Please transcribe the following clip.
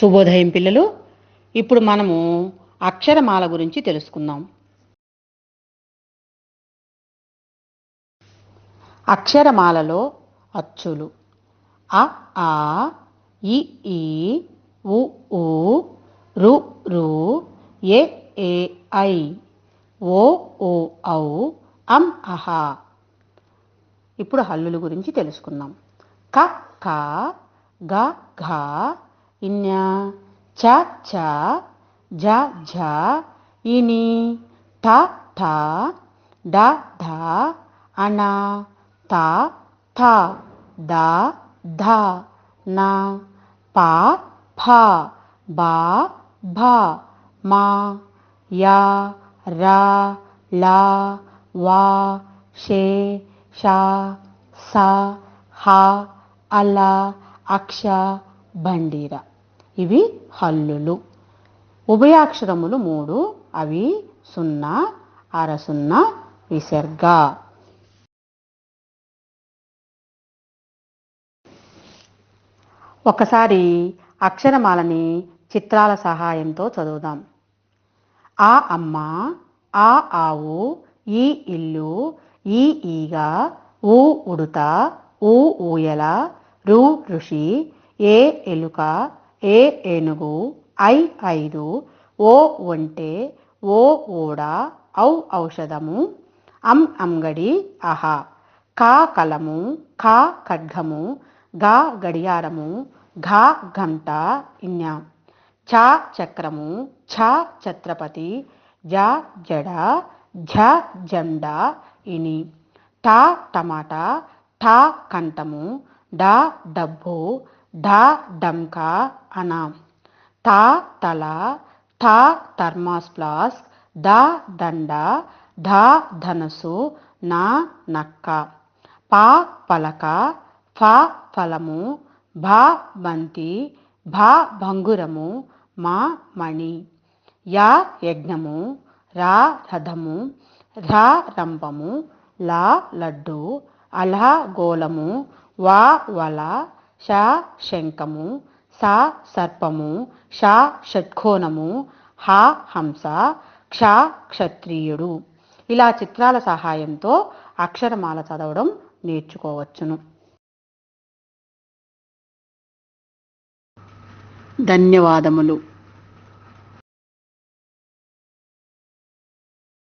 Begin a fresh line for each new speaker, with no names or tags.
శుభోదయం పిల్లలు. ఇప్పుడు మనము అక్షరమాల గురించి తెలుసుకుందాం. అక్షరమాలలో అచ్చులు అ ఆ ఇ ఈ ఉ ఊ రు రు ఎ ఏ ఐ ఓ ఓ ఔ అం అహ. ఇప్పుడు హల్లుల గురించి తెలుసుకుందాం. క ఖ గ ఘ ఇన్య చ ఛ జ ఝ ఇని ఠ ఠ డ ఢ అన త థ ద ధ న ప ఫ బ భ మ య ర ల వ షే ష స హ అల అక్ష బండిర. ఇవి హల్లులు. ఉభయాక్షరములు 3, అవి 0, అర 0, విసర్గ. ఒకసారి అక్షరమాలని చిత్రాల సహాయంతో చదువుదాం. ఆ అమ్మ, ఆ ఆవు, ఈ ఇల్లు, ఈ ఈగ, ఊ ఉడుత, ఊ ఊయల, రు ఋషి, ఏ ఎలుక, ఏ ఏనుగు, ఐ 5, ఓ ఒంటె, ఓ ఓడ, ఔ ఔషధము, అంగడి, అహ. కా కలము, ఖ ఖడ్గము, గ గడియారము, ఘ గంట, ఇన్య. చ చక్రము, ఛ ఛత్రపతి, జ జడ, ఝ జెండ, ఇని. ట టమాటా, ఠ కంఠము, డ డబ్బు, ఢ ఢంక, అన. త తల, థ థర్మాస్ ఫ్లాస్క్, ద దండ, ధ ధనస్సు, న నక్క. ప పలక, ఫ ఫలము, భ బంతి, భ భంగురము, మ మణి. య యజ్ఞము, ర రథము, ర రంపము, ల లడ్డు, అల గోళము, వ వల, ష శంఖము, స సర్పము, ష షట్కోణము, హ హంస, క్ష క్షత్రియుడు. ఇలా చిత్రాల సహాయంతో అక్షరమాల చదవడం నేర్చుకోవచ్చును. ధన్యవాదములు.